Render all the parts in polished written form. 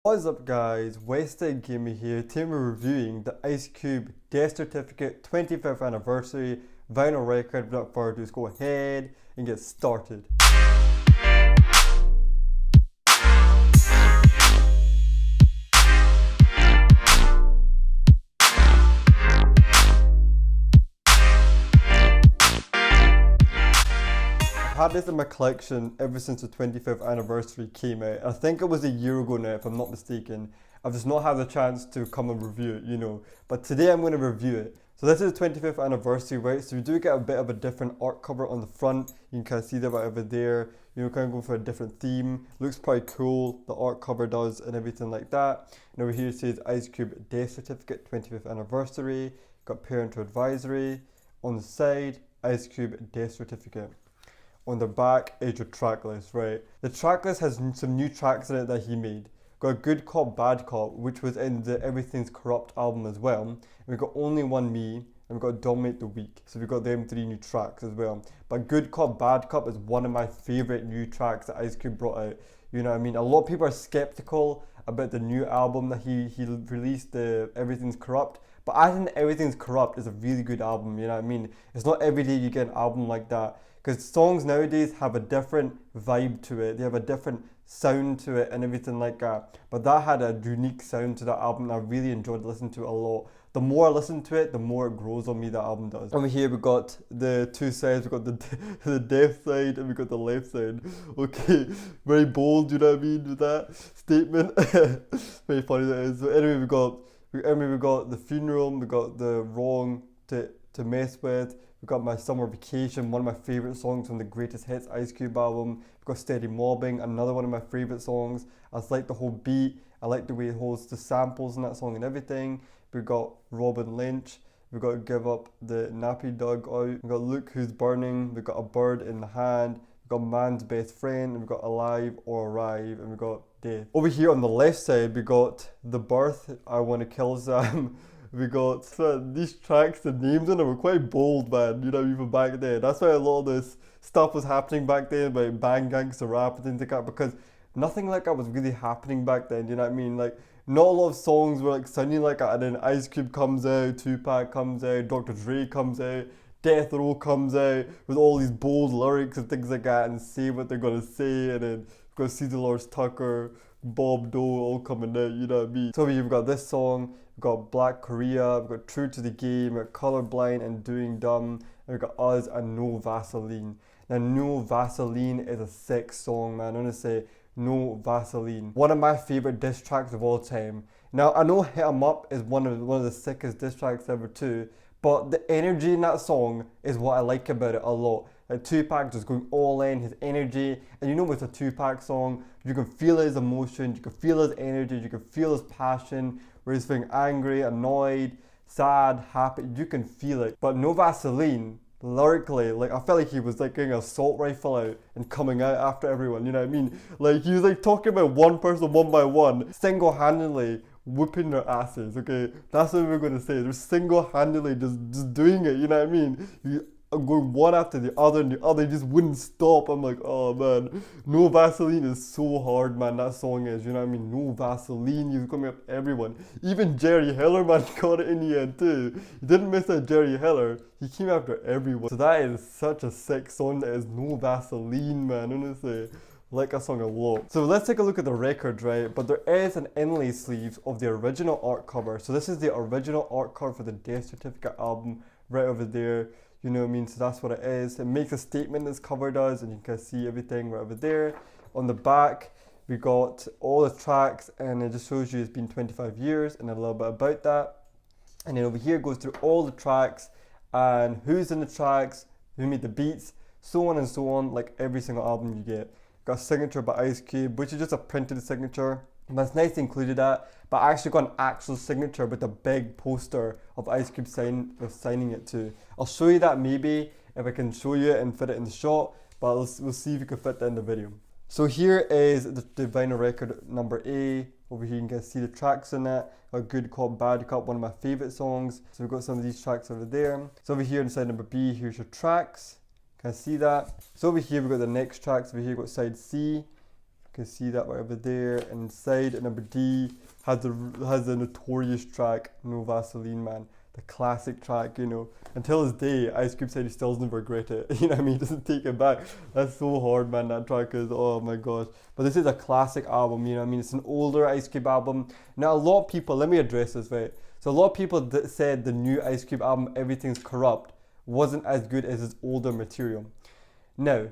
What is up guys, Westside Gamer here. Today we're reviewing the Ice Cube Death Certificate 25th Anniversary vinyl record. Without further ado, let's go ahead and get started. I've had this in my collection ever since the 25th anniversary came out. I think it was a year ago now, if I'm not mistaken. I've just not had the chance to come and review it, you know. But today I'm going to review it. So this is the 25th anniversary, right? So we do get a bit of a different art cover on the front. You can kind of see that right over there. You know, kind of go for a different theme. Looks pretty cool, the art cover does, and everything like that. And over here it says Ice Cube Death Certificate 25th Anniversary. Got parental advisory. On the side, Ice Cube Death Certificate. On the back is your track list, right? The track list has some new tracks in it that he made. Got a Good Cop, Bad Cop, which was in the Everything's Corrupt album as well. And we got Only One Me, and we got Dominate the Week. So we got them three new tracks as well. But Good Cop, Bad Cop is one of my favorite new tracks that Ice Cube brought out. You know what I mean? A lot of people are skeptical about the new album that he released, the Everything's Corrupt. But I think Everything's Corrupt is a really good album, you know what I mean? It's not every day you get an album like that. Because songs nowadays have a different vibe to it. They have a different sound to it and everything like that. But that had a unique sound to that album and I really enjoyed listening to it a lot. The more I listen to it, the more it grows on me, that album does. Over here we got the two sides. We got the deaf side and we got the left side. Okay, very bold, you know what I mean, with that statement. Very funny that is. So anyway, we got the funeral, we got the wrong to mess with. We got My Summer Vacation, one of my favourite songs from the Greatest Hits Ice Cube album. We've got Steady Mobbing, another one of my favourite songs. I just like the whole beat. I like the way it holds the samples in that song and everything. We got Robin Lynch. We got Give Up the Nappy Dog Out. We got Look Who's Burning. We got A Bird in the Hand. We got Man's Best Friend. And we got Alive or Arrive. And we got Death. Over here on the left side, we got The Birth, I Wanna Kill Sam. We got these tracks, the names on them were quite bold, man, you know, even back then. That's why a lot of this stuff was happening back then, like bang gangster rap and things like that, because nothing like that was really happening back then, you know what I mean? Like, not a lot of songs were like sounding like that, and then Ice Cube comes out, Tupac comes out, Dr. Dre comes out, Death Row comes out with all these bold lyrics and things like that, and say what they're gonna say, and then we've got Cesar Lars Tucker, Bob Dole all coming out, you know what I mean? So we've got this song, we've got Black Korea, we've got True to the Game, we've got Colorblind and Doing Dumb, and we've got Us and No Vaseline. Now No Vaseline is a sick song, man. I want to say No Vaseline. One of my favourite diss tracks of all time. Now I know Hit 'Em Up is one of the sickest diss tracks ever too, but the energy in that song is what I like about it a lot. Like Tupac just going all in, his energy, and you know with a Tupac song, you can feel his emotion, you can feel his energy, you can feel his passion, where he's feeling angry, annoyed, sad, happy, you can feel it. But No Vaseline, lyrically, like I felt like he was like getting an assault rifle out and coming out after everyone, you know what I mean? Like he was like talking about one person one by one, single-handedly whooping their asses, okay? That's what we're gonna say. They're single-handedly just doing it, you know what I mean? Going one after the other and the other, just wouldn't stop. I'm like, oh man, No Vaseline is so hard, man. That song is, you know what I mean? No Vaseline, he's coming up everyone. Even Jerry Heller, man, got it in the end too. He didn't miss out Jerry Heller. He came after everyone. So that is such a sick song. That is No Vaseline, man. Honestly, like that song a lot. So let's take a look at the record, right? But there is an inlay sleeve of the original art cover. So this is the original art cover for the Death Certificate album right over there. You know what I mean? So that's what it is. It makes a statement, this cover does, and you can see everything right over there. On the back, we got all the tracks, and it just shows you it's been 25 years and a little bit about that. And then over here it goes through all the tracks and who's in the tracks, who made the beats, so on and so on, like every single album you get. Got a signature by Ice Cube, which is just a printed signature. But it's nice they included that. But I actually got an actual signature with a big poster of Ice Cube signing it too. I'll show you that maybe if I can show you it and fit it in the shot. But we'll see if we can fit that in the video. So here is the vinyl record number A. Over here you can see the tracks in it. A Good Cop, Bad Cop, one of my favourite songs. So we've got some of these tracks over there. So over here inside number B, here's your tracks. Can I see that? So over here we've got the next tracks. Over here we've got side C. can see that right over there. And inside at number D has the notorious track No Vaseline, man. The classic track, you know. Until this day, Ice Cube said he still doesn't regret it. You know what I mean? He doesn't take it back. That's so hard, man. That track is, oh my gosh. But this is a classic album, you know what I mean? It's an older Ice Cube album. Now, a lot of people, let me address this, right? So a lot of people said the new Ice Cube album, Everything's Corrupt, wasn't as good as his older material. Now,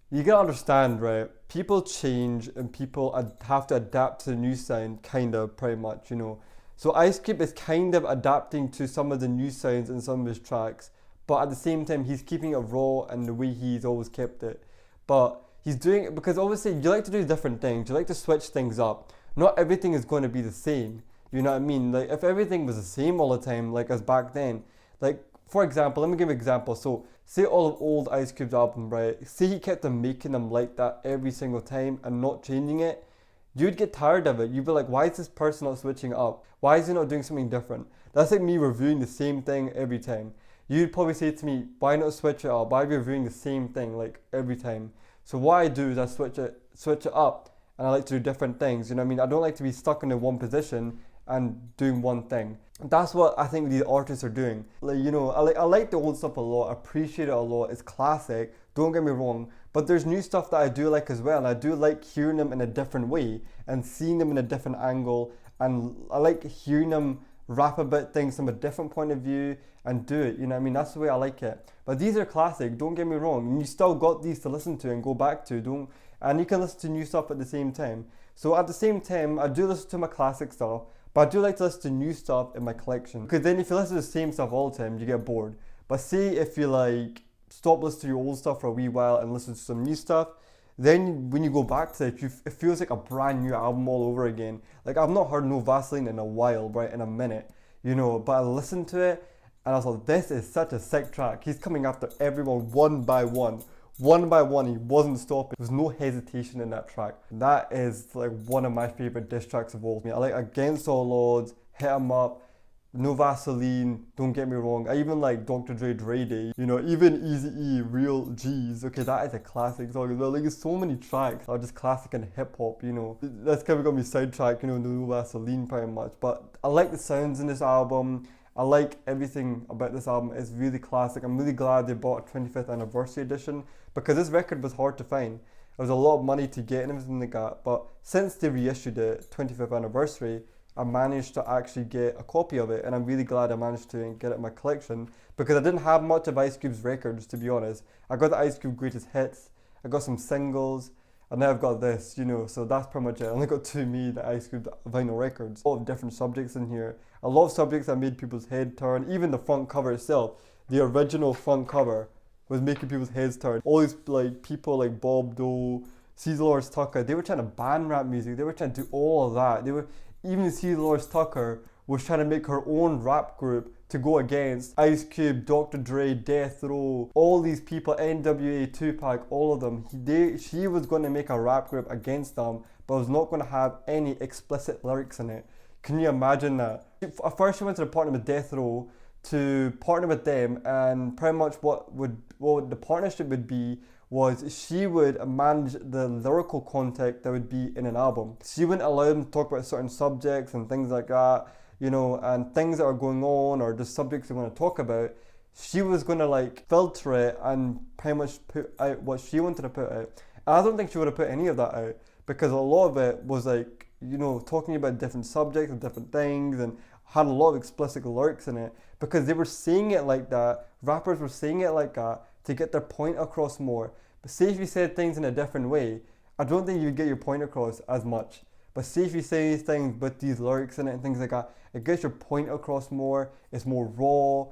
you gotta understand, right? People change and people have to adapt to the new sound, kind of, pretty much, you know. So Ice Cube is kind of adapting to some of the new sounds in some of his tracks, but at the same time, he's keeping it raw and the way he's always kept it. But he's doing it because obviously you like to do different things. You like to switch things up. Not everything is going to be the same. You know what I mean? Like if everything was the same all the time, like as back then, like for example, let me give you an example. So say all of old Ice Cube's album, right? Say he kept on making them like that every single time and not changing it. You'd get tired of it. You'd be like, why is this person not switching up? Why is he not doing something different? That's like me reviewing the same thing every time. You'd probably say to me, why not switch it up? Why are you reviewing the same thing like every time? So what I do is I switch it up, and I like to do different things. You know what I mean? I don't like to be stuck in one position and doing one thing. That's what I think these artists are doing. Like, you know, I like the old stuff a lot. I appreciate it a lot. It's classic. Don't get me wrong. But there's new stuff that I do like as well. And I do like hearing them in a different way and seeing them in a different angle. And I like hearing them rap about things from a different point of view and do it. You know what I mean? That's the way I like it. But these are classic. Don't get me wrong. And you still got these to listen to and go back to. And you can listen to new stuff at the same time. So at the same time, I do listen to my classic stuff. But I do like to listen to new stuff in my collection. Because then if you listen to the same stuff all the time, you get bored. But say if you like stop listening to your old stuff for a wee while and listen to some new stuff, then when you go back to it, it feels like a brand new album all over again. Like I've not heard No Vaseline in a while, right, in a minute, you know, but I listened to it and I was like, this is such a sick track. He's coming after everyone one by one. One by one, he wasn't stopping. There was no hesitation in that track. That is like one of my favorite diss tracks of all. I like Against All Odds, Hit 'Em Up, No Vaseline, don't get me wrong. I even like Dr. Dre Day, you know, even Eazy, Real G's. Okay, that is a classic song as well. Like, there's so many tracks that are just classic and hip hop, you know. That's kind of got me sidetracked, you know, No Vaseline pretty much. But I like the sounds in this album. I like everything about this album. It's really classic. I'm really glad they bought a 25th anniversary edition because this record was hard to find. There was a lot of money to get and everything like that. But since they reissued it, 25th anniversary, I managed to actually get a copy of it, and I'm really glad I managed to get it in my collection because I didn't have much of Ice Cube's records, to be honest. I got the Ice Cube Greatest Hits, I got some singles, and now I've got this, you know, so that's pretty much it. I only got two made Ice Cube vinyl records. A lot of different subjects in here. A lot of subjects that made people's head turn, even the front cover itself. The original front cover was making people's heads turn. All these like people like Bob Dole, Cecil Lawrence Tucker, they were trying to ban rap music, they were trying to do all of that. Even Cecil Lawrence Tucker was trying to make her own rap group to go against Ice Cube, Dr. Dre, Death Row, all these people, NWA, Tupac, all of them. She was going to make a rap group against them, but was not going to have any explicit lyrics in it. Can you imagine that? At first she went to partner with Death Row to partner with them, and pretty much what the partnership would be was she would manage the lyrical content that would be in an album. She wouldn't allow them to talk about certain subjects and things like that, you know, and things that are going on or just subjects they want to talk about. She was going to like filter it and pretty much put out what she wanted to put out. And I don't think she would have put any of that out because a lot of it was like, you know, talking about different subjects and different things and had a lot of explicit lyrics in it because they were saying it like that. Rappers were saying it like that to get their point across more. But say if you said things in a different way, I don't think you'd get your point across as much. But say if you say these things with these lyrics in it and things like that, it gets your point across more, it's more raw,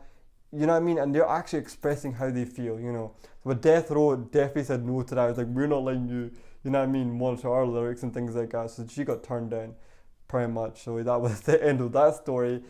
you know what I mean? And they're actually expressing how they feel, you know. So but Death Row definitely said no to that. It was like, we're not letting you know what I mean, monitor our lyrics and things like that. So she got turned down pretty much. So that was the end of that story.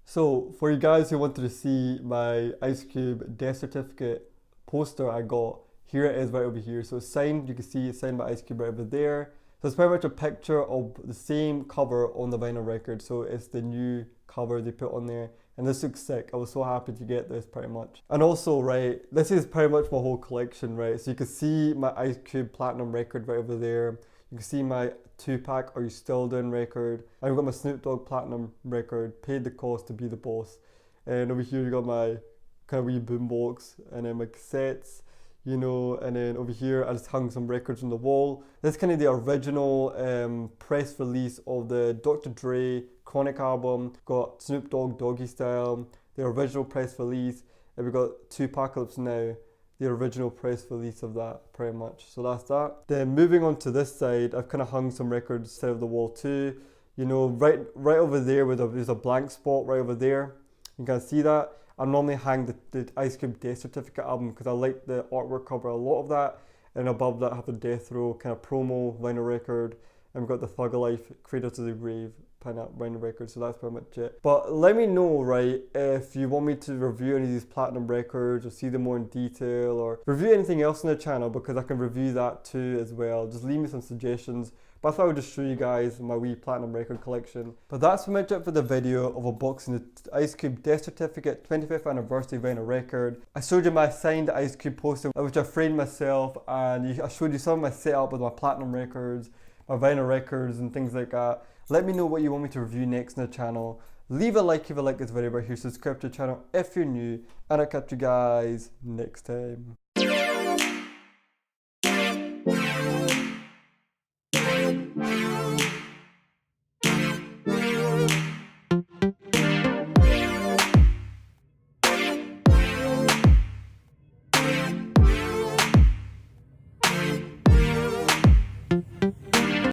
So for you guys who wanted to see my Ice Cube death certificate poster I got, here it is right over here. So it's signed, you can see it's signed by Ice Cube right over there. So it's pretty much a picture of the same cover on the vinyl record. So it's the new cover they put on there. And this looks sick. I was so happy to get this pretty much. And also, right, this is pretty much my whole collection, right? So you can see my Ice Cube Platinum record right over there. You can see my 2-pack Are You Still Doing record. I've got my Snoop Dogg Platinum record, Paid the Cost to Be the Boss. And over here you got my kind of wee boombox, and then my cassettes, you know, and then over here I just hung some records on the wall. This is kind of the original press release of the Dr. Dre Chronic album. Got Snoop Dogg Doggy Style, the original press release, and we got 2Pacalypse Now, the original press release of that, pretty much. So that's that. Then moving on to this side, I've kind of hung some records side of the wall too. You know, right over there where there's a blank spot right over there. You can see that. I normally hang the Ice Cube Death Certificate album because I like the artwork cover a lot of that. And above that I have the Death Row kind of promo vinyl record. And we've got the Thug of Life Cradle to the Grave vinyl record, so that's pretty much it. But let me know, right, if you want me to review any of these platinum records or see them more in detail or review anything else on the channel, because I can review that too as well. Just leave me some suggestions. But I thought I would just show you guys my wee platinum record collection. But that's pretty much it for the video of unboxing the Ice Cube Death Certificate 25th Anniversary vinyl record. I showed you my signed Ice Cube poster, which I framed myself, and I showed you some of my setup with my platinum records, my vinyl records and things like that. Let me know what you want me to review next on the channel. Leave a like if you like this video right here, subscribe to the channel if you're new, and I'll catch you guys next time.